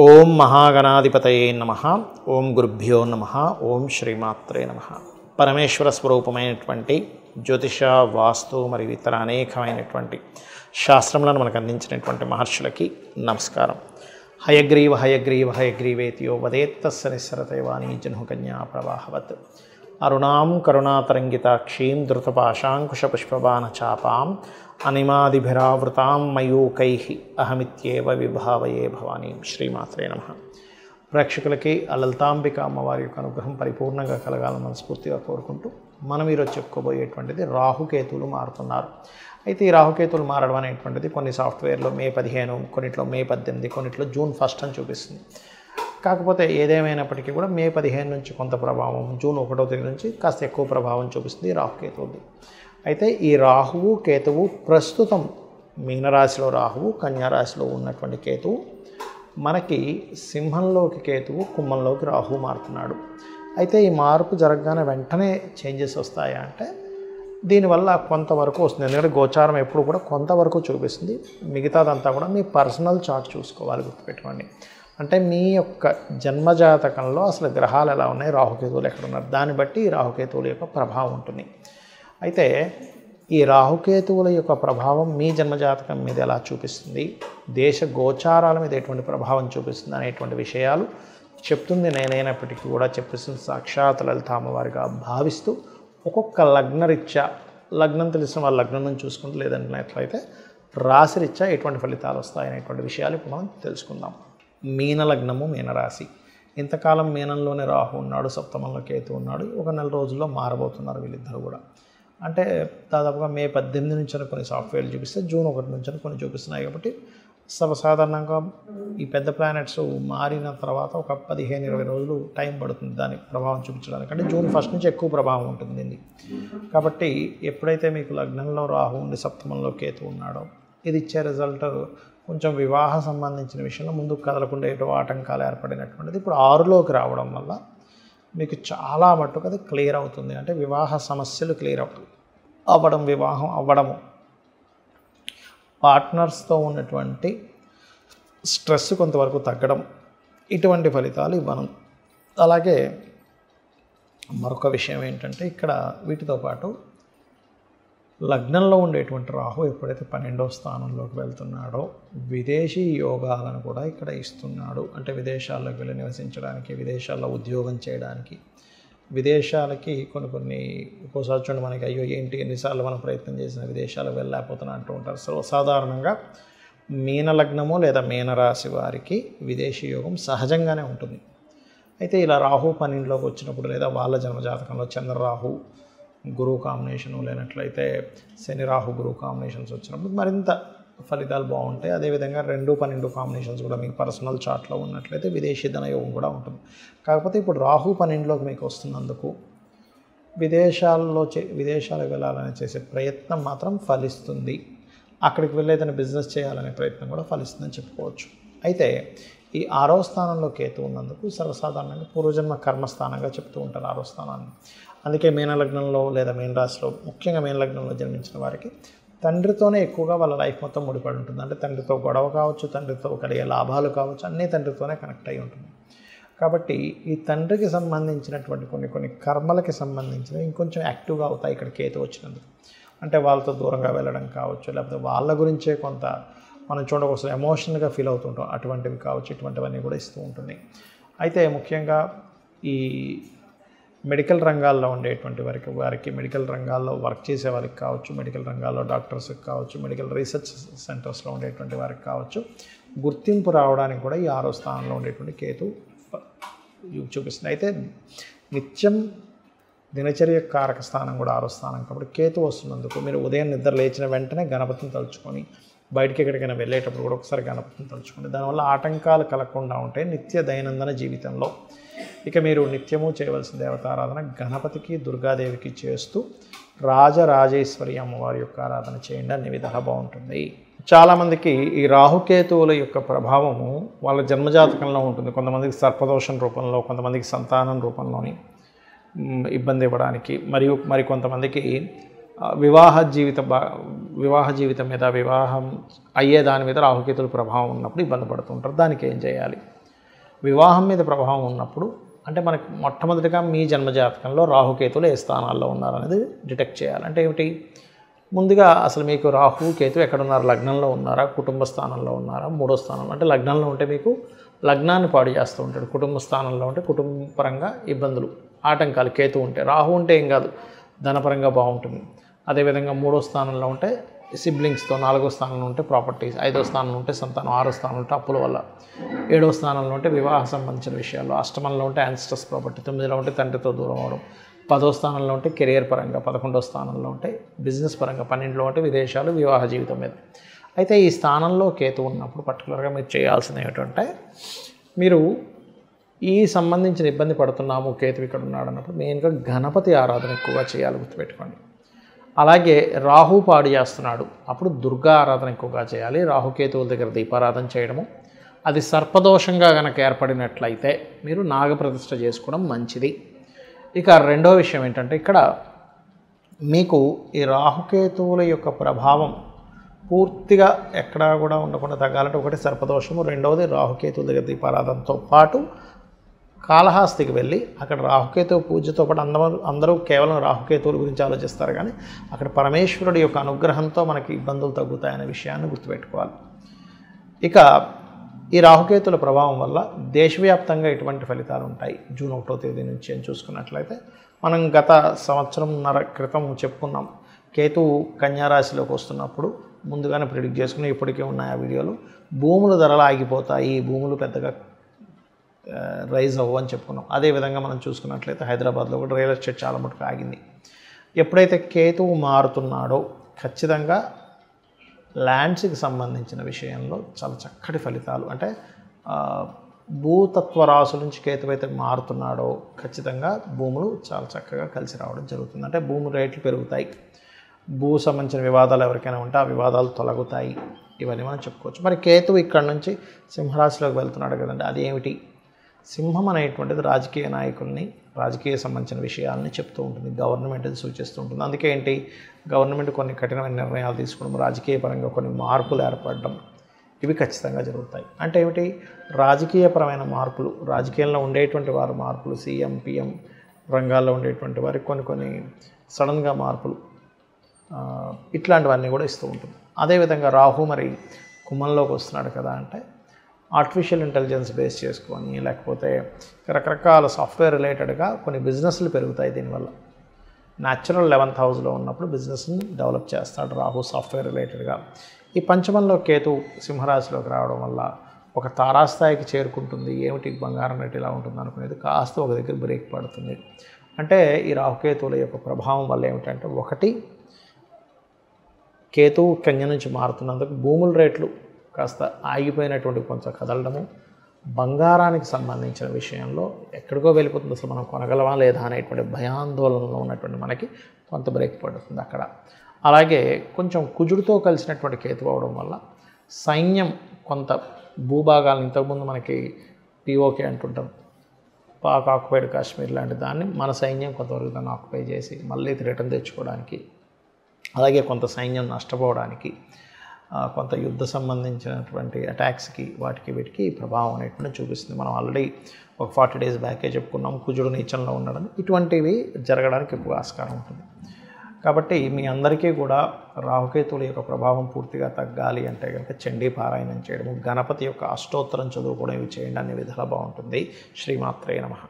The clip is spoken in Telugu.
ఓం మహాగణాధిపతయే నమః. ఓం గురుభ్యో నమః. ఓం శ్రీమాత్రే నమః. పరమేశ్వర స్వరూపమైనటువంటి జ్యోతిష, వాస్తు మరియు ఇతర అనేకమైనటువంటి శాస్త్రములను మనకు అందించినటువంటి మహర్షులకి నమస్కారం. హయగ్రీవ హయగ్రీవ హయగ్రీవేతియో వదేత్తస్య నిస్సరతైవాణీ జహ్నుకన్యా ప్రవాహవత్ అరుణాం కరుణాతరంగితాక్షీం ధృతపాశాంకుశపుష్పబాణచాపాం అనిమాదిభిరావృతాం మయూకైః అహమిత్యేవ విభావయే భవానీం. శ్రీమాత్రే నమః. ప్రేక్షకులకి ఆ లలితాంబిక అమ్మవారి యొక్క అనుగ్రహం పరిపూర్ణంగా కలగాలని మనస్ఫూర్తిగా కోరుకుంటూ మనం ఈరోజు చెప్పుకోబోయేటువంటిది రాహుకేతువులు మారుతున్నారు. అయితే ఈ రాహుకేతువులు మారడం అనేటువంటిది కొన్ని సాఫ్ట్వేర్లో మే 15, కొన్నిట్లో మే 18, కొన్నిట్లో జూన్ 1 అని చూపిస్తుంది. కాకపోతే ఏదేమైనప్పటికీ కూడా మే 15 నుంచి కొంత ప్రభావం, జూన్ 1వ తేదీ నుంచి కాస్త ఎక్కువ ప్రభావం చూపిస్తుంది రాహుకేతువులు. అయితే ఈ రాహువు కేతువు ప్రస్తుతం మీనరాశిలో రాహువు, కన్యారాశిలో ఉన్నటువంటి కేతువు మనకి సింహంలోకి కేతువు, కుంభంలోకి రాహువు మారుతున్నాడు. అయితే ఈ మార్పు జరగగానే వెంటనే చేంజెస్ వస్తాయా అంటే దీనివల్ల కొంతవరకు వస్తుంది. ఎందుకంటే గోచారం ఎప్పుడు కూడా కొంతవరకు చూపిస్తుంది. మిగతాదంతా కూడా మీ పర్సనల్ చార్ట్ చూసుకోవాలి, గుర్తుపెట్టుకోండి. అంటే మీ యొక్క జన్మజాతకంలో అసలు గ్రహాలు ఎలా ఉన్నాయి, రాహుకేతువులు ఎక్కడ ఉన్నారు, దాన్ని బట్టి ఈ రాహుకేతువుల యొక్క ప్రభావం ఉంటుంది. అయితే ఈ రాహుకేతువుల యొక్క ప్రభావం మీ జన్మజాతకం మీద ఎలా చూపిస్తుంది, దేశ గోచారాల మీద ఎటువంటి ప్రభావం చూపిస్తుంది అనేటువంటి విషయాలు చెప్తుంది నేనైనప్పటికీ కూడా చెప్పిస్తుంది సాక్షాత్ లలితామ్మవారిగా భావిస్తూ ఒక్కొక్క లగ్నరీత్యా, లగ్నం తెలిసిన వాళ్ళ లగ్నం నుంచి చూసుకుంటూ, లేదంటున్నట్లయితే రాశిరీత్యా ఎటువంటి ఫలితాలు వస్తాయనేటువంటి విషయాలు ఇప్పుడు మనం తెలుసుకుందాం. మీన లగ్నము, మీనరాశి. ఇంతకాలం మీనంలోనే రాహు ఉన్నాడు, సప్తమంలో కేతు ఉన్నాడు. ఒక నెల రోజుల్లో మారబోతున్నారు వీళ్ళిద్దరు కూడా. అంటే దాదాపుగా మే 18 నుంచి కొన్ని సాఫ్ట్వేర్లు చూపిస్తే జూన్ 1 నుంచి కొన్ని చూపిస్తున్నాయి. కాబట్టి సర్వసాధారణంగా ఈ పెద్ద ప్లానెట్స్ మారిన తర్వాత ఒక 15-20 రోజులు టైం పడుతుంది దాని ప్రభావం చూపించడానికి. అంటే జూన్ 1 నుంచి ఎక్కువ ప్రభావం ఉంటుంది దీన్ని. కాబట్టి ఎప్పుడైతే మీకు లగ్నంలో రాహు ఉండి సప్తమంలో కేతు ఉన్నాడో ఇది ఇచ్చే రిజల్ట్ కొంచెం వివాహ సంబంధించిన విషయంలో ముందుకు కదలకుండా ఏటో ఆటంకాలు ఏర్పడినటువంటిది ఇప్పుడు 6లోకి రావడం వల్ల మీకు చాలా మట్టుకు అది క్లియర్ అవుతుంది. అంటే వివాహ సమస్యలు క్లియర్ అవ్వడం, వివాహం అవ్వడము, పార్ట్నర్స్తో ఉన్నటువంటి స్ట్రెస్ కొంతవరకు తగ్గడం, ఇటువంటి ఫలితాలు ఇవ్వను. అలాగే మరొక విషయం ఏంటంటే ఇక్కడ వీటితో పాటు లగ్నంలో ఉండేటువంటి రాహు ఎప్పుడైతే 12వ స్థానంలోకి వెళ్తున్నాడో విదేశీ యోగాలను కూడా ఇక్కడ ఇస్తున్నాడు. అంటే విదేశాల్లోకి వెళ్ళి నివసించడానికి, విదేశాల్లో ఉద్యోగం చేయడానికి, విదేశాలకి కొన్ని ఒక్కోసారి చూడండి మనకి అయ్యో ఏంటి ఎన్నిసార్లు మనం ప్రయత్నం చేసిన విదేశాలకు వెళ్ళలేకపోతున్నా అంటూ ఉంటారు. సో సాధారణంగా మీన లగ్నము లేదా మీనరాశి వారికి విదేశీ యోగం సహజంగానే ఉంటుంది. అయితే ఇలా రాహు 12లోకి వచ్చినప్పుడు లేదా వాళ్ళ జన్మజాతకంలో చంద్రరాహు గురువు కాంబినేషను, లేనట్లయితే శని రాహు గురువు కాంబినేషన్స్ వచ్చినప్పుడు మరింత ఫలితాలు బాగుంటాయి. అదేవిధంగా 2-12 కాంబినేషన్స్ కూడా మీకు పర్సనల్ చార్ట్లో ఉన్నట్లయితే విదేశీ ధనయోగం కూడా ఉంటుంది. కాకపోతే ఇప్పుడు రాహు 12లోకి మీకు వస్తున్నందుకు విదేశాలకు వెళ్ళాలని చేసే ప్రయత్నం మాత్రం ఫలిస్తుంది. అక్కడికి వెళ్ళి ఏదైనా బిజినెస్ చేయాలనే ప్రయత్నం కూడా ఫలిస్తుందని చెప్పుకోవచ్చు. అయితే ఈ 6వ స్థానంలో కేతు ఉన్నందుకు సర్వసాధారణంగా పూర్వజన్మ కర్మస్థానంగా చెప్తూ ఉంటారు 6వ స్థానాన్ని. అందుకే మీనలగ్నంలో లేదా మీనరాశిలో, ముఖ్యంగా మీనలగ్నంలో జన్మించిన వారికి తండ్రితోనే ఎక్కువగా వాళ్ళ లైఫ్ మొత్తం ముడిపడి ఉంటుంది. అంటే తండ్రితో గొడవ కావచ్చు, తండ్రితో కలిగే లాభాలు కావచ్చు, అన్నీ తండ్రితోనే కనెక్ట్ అయి ఉంటుంది. కాబట్టి ఈ తండ్రికి సంబంధించినటువంటి కొన్ని కర్మలకి సంబంధించినవి ఇంకొంచెం యాక్టివ్గా అవుతాయి ఇక్కడ కేతు వచ్చినందుకు. అంటే వాళ్ళతో దూరంగా వెళ్ళడం కావచ్చు, లేకపోతే వాళ్ళ గురించే కొంత మనం చూడకొకసారి ఎమోషనల్గా ఫీల్ అవుతుంటాం, అటువంటివి కావచ్చు, ఇటువంటివన్నీ కూడా ఇస్తూ ఉంటుంది. అయితే ముఖ్యంగా ఈ మెడికల్ రంగాల్లో ఉండేటువంటి వారికి మెడికల్ రంగాల్లో వర్క్ చేసే వారికి కావచ్చు, మెడికల్ రంగాల్లో డాక్టర్స్కి కావచ్చు, మెడికల్ రీసెర్చ్ సెంటర్స్లో ఉండేటువంటి వారికి కావచ్చు, గుర్తింపు రావడానికి కూడా ఈ 6వ స్థానంలో ఉండేటువంటి కేతు చూపిస్తుంది. అయితే నిత్యం దినచర్య కారక స్థానం కూడా 6వ స్థానం కాబట్టి కేతు వస్తున్నందుకు మీరు ఉదయం నిద్ర లేచిన వెంటనే గణపతిని తలుచుకొని బయటికి ఎక్కడికైనా వెళ్ళేటప్పుడు కూడా ఒకసారి గణపతిని తలుచుకోండి. దానివల్ల ఆటంకాలు కలగకుండా ఉంటాయి నిత్య దైనందిన జీవితంలో. ఇక మీరు నిత్యము చేయవలసిన దేవతారాధన గణపతికి, దుర్గాదేవికి చేస్తూ రాజరాజేశ్వరి అమ్మవారి యొక్క ఆరాధన చేయండి, అన్ని విధాలా బాగుంటుంది. చాలామందికి ఈ రాహుకేతువుల యొక్క ప్రభావము వాళ్ళ జన్మజాతకంలో ఉంటుంది. కొంతమందికి సర్పదోషం రూపంలో, కొంతమందికి సంతానం రూపంలోని ఇబ్బంది ఇవ్వడానికి, మరియు కొంతమందికి వివాహ జీవితం మీద, వివాహం అయ్యే దాని మీద రాహుకేతుల ప్రభావం ఉన్నప్పుడు ఇబ్బంది పడుతుంటారు. దానికి ఏం చేయాలి? వివాహం మీద ప్రభావం ఉన్నప్పుడు అంటే మనకి మొట్టమొదటిగా మీ జన్మజాతకంలో రాహుకేతులు ఏ స్థానాల్లో ఉన్నారనేది డిటెక్ట్ చేయాలి. అంటే ఏమిటి, ముందుగా అసలు మీకు రాహు కేతు ఎక్కడున్నారు, లగ్నంలో ఉన్నారా, కుటుంబ స్థానంలో ఉన్నారా, మూడో స్థానంలో. అంటే లగ్నంలో ఉంటే మీకు లగ్నాన్ని పాడు చేస్తూ ఉంటాడు, కుటుంబ స్థానంలో ఉంటే కుటుంబపరంగా ఇబ్బందులు ఆటంకాలు. కేతు ఉంటే, రాహు ఉంటే ఏం కాదు, ధనపరంగా బాగుంటుంది. అదేవిధంగా మూడో స్థానంలో ఉంటే సిబ్లింగ్స్తో, నాలుగో స్థానంలో ఉంటే ప్రాపర్టీస్, ఐదో స్థానంలో ఉంటే సంతానం, ఆరో స్థానంలో ఉంటే అప్పుల వల్ల, ఏడో స్థానంలో ఉంటే వివాహ సంబంధించిన విషయాలు, అష్టమంలో ఉంటే యాన్స్టర్స్ ప్రాపర్టీ, తొమ్మిదిలో ఉంటే తండ్రితో దూరం అవడం, పదో స్థానంలో ఉంటే కెరియర్ పరంగా, 11వ స్థానంలో ఉంటే బిజినెస్ పరంగా, 12లో ఉంటే విదేశాలు, వివాహ జీవితం మీద. అయితే ఈ స్థానంలో కేతు ఉన్నప్పుడు పర్టికులర్గా మీరు చేయాల్సింది ఏమిటంటే, మీరు ఈ సంబంధించిన ఇబ్బంది పడుతున్నాము, కేతు ఇక్కడ ఉన్నాడు అన్నప్పుడు మెయిన్గా గణపతి ఆరాధన ఎక్కువగా చేయాలి, గుర్తుపెట్టుకోండి. అలాగే రాహు పాడు చేస్తున్నాడు, అప్పుడు దుర్గా ఆరాధన ఎక్కువగా చేయాలి. రాహుకేతువుల దగ్గర దీపారాధన చేయడము, అది సర్పదోషంగా కనుక ఏర్పడినట్లయితే మీరు నాగప్రతిష్ఠ చేసుకోవడం మంచిది. ఇక రెండో విషయం ఏంటంటే, ఇక్కడ మీకు ఈ రాహుకేతువుల యొక్క ప్రభావం పూర్తిగా ఎక్కడా కూడా ఉండకుండా తగ్గాలంటే, ఒకటి సర్పదోషము, రెండవది రాహుకేతువుల దగ్గర దీపారాధనతో పాటు కాళహస్తికి వెళ్ళి అక్కడ రాహుకేతువు పూజతో పాటు అందరూ కేవలం రాహుకేతువుల గురించి ఆలోచిస్తారు, కానీ అక్కడ పరమేశ్వరుడి యొక్క అనుగ్రహంతో మనకి ఇబ్బందులు తగ్గుతాయనే విషయాన్ని గుర్తుపెట్టుకోవాలి. ఇక ఈ రాహుకేతుల ప్రభావం వల్ల దేశవ్యాప్తంగా ఎటువంటి ఫలితాలు ఉంటాయి జూన్ 1వ తేదీ నుంచి అని చూసుకున్నట్లయితే, మనం గత సంవత్సరంన్నర క్రితం చెప్పుకున్నాం, కేతువు కన్యారాశిలోకి వస్తున్నప్పుడు ముందుగానే ప్రిడిక్ట్ చేసుకుని ఇప్పటికే ఉన్నాయి ఆ వీడియోలు. భూముల ధరలు ఆగిపోతాయి, భూములు పెద్దగా రైజ్ అవ్వు అని చెప్పుకున్నాం. అదేవిధంగా మనం చూసుకున్నట్లయితే హైదరాబాద్లో కూడా రియల్ ఎస్టేట్ చాలా మటుకు ఆగింది. ఎప్పుడైతే కేతువు మారుతున్నాడో ఖచ్చితంగా ల్యాండ్స్కి సంబంధించిన విషయంలో చాలా చక్కటి ఫలితాలు, అంటే భూతత్వ రాశుల నుంచి కేతువు అయితే మారుతున్నాడో ఖచ్చితంగా భూములు చాలా చక్కగా కలిసి రావడం జరుగుతుంది. అంటే భూమి రేట్లు పెరుగుతాయి, భూ సంబంధించిన వివాదాలు ఎవరికైనా ఉంటే ఆ వివాదాలు తొలగుతాయి, ఇవన్నీ మనం చెప్పుకోవచ్చు. మరి కేతువు ఇక్కడ నుంచి సింహరాశిలోకి వెళ్తున్నాడు కదండి, అది ఏమిటి? సింహం అనేటువంటిది రాజకీయ నాయకుల్ని, రాజకీయ సంబంధించిన విషయాలని చెప్తూ ఉంటుంది, గవర్నమెంట్ని సూచిస్తూ ఉంటుంది. అందుకే ఏంటి, గవర్నమెంట్ కొన్ని కఠినమైన నిర్ణయాలు తీసుకోవడం, రాజకీయ పరంగా కొన్ని మార్పులు ఏర్పడడం, ఇవి ఖచ్చితంగా జరుగుతాయి. అంటే ఏమిటి, రాజకీయపరమైన మార్పులు, రాజకీయంలో ఉండేటువంటి వారు మార్పులు, సీఎం పిఎం రంగాల్లో ఉండేటువంటి వారికి కొన్ని సడన్గా మార్పులు, ఇట్లాంటివన్నీ కూడా ఇస్తూ ఉంటుంది. అదేవిధంగా రాహు మరి కుంభంలోకి వస్తున్నాడు కదా, అంటే ఆర్టిఫిషియల్ ఇంటెలిజెన్స్ బేస్ చేసుకొని, లేకపోతే రకరకాల సాఫ్ట్వేర్ రిలేటెడ్గా కొన్ని బిజినెస్లు పెరుగుతాయి దీనివల్ల. న్యాచురల్ 11th హౌస్లో ఉన్నప్పుడు బిజినెస్ని డెవలప్ చేస్తాడు రాహు సాఫ్ట్వేర్ రిలేటెడ్గా. ఈ పంచమంలో కేతు సింహరాశిలోకి రావడం వల్ల ఒక తారాస్థాయికి చేరుకుంటుంది. ఏమిటి బంగారం రేటు ఇలా ఉంటుంది అనుకునేది కాస్త ఒక దగ్గర బ్రేక్ పడుతుంది. అంటే ఈ రాహుకేతువుల యొక్క ప్రభావం వల్ల ఏమిటంటే, ఒకటి కేతువు కన్య నుంచి మారుతున్నందుకు భూముల రేట్లు కాస్త ఆగిపోయినటువంటి కొంచెం కదలడము, బంగారానికి సంబంధించిన విషయంలో ఎక్కడికో వెళ్ళిపోతుంది, అసలు మనం కొనగలమా లేదా అనేటువంటి భయాందోళనలో ఉన్నటువంటి మనకి కొంత బ్రేక్ పడుతుంది అక్కడ. అలాగే కొంచెం కుజుడితో కలిసినటువంటి కేతు అవడం వల్ల సైన్యం కొంత భూభాగాలను, ఇంతకుముందు మనకి పిఓకే అంటుంటాం, పాక్ ఆక్యుపైడ్ కాశ్మీర్ లాంటి దాన్ని మన సైన్యం కొంతవరకు దాన్ని ఆక్యుపై చేసి మళ్ళీ రిటర్న్ తెచ్చుకోవడానికి, అలాగే కొంత సైన్యం నష్టపోవడానికి, కొంత యుద్ధ సంబంధించినటువంటి అటాక్స్కి వాటికి వీటికి ప్రభావం అనేటువంటి చూపిస్తుంది. మనం ఆల్రెడీ ఒక 40 days బ్యాకే చెప్పుకున్నాం కుజుడు నీచంలో ఉండడం, ఇటువంటివి జరగడానికి ఎక్కువ ఆస్కారం ఉంటుంది. కాబట్టి మీ అందరికీ కూడా రాహుకేతువుల యొక్క ప్రభావం పూర్తిగా తగ్గాలి అంటే కనుక చండీ పారాయణం చేయడము, గణపతి యొక్క అష్టోత్తరం చదువుకోవడం, ఇవి చేయండి, అన్ని విధాలా బాగుంటుంది. శ్రీమాత్రే నమః.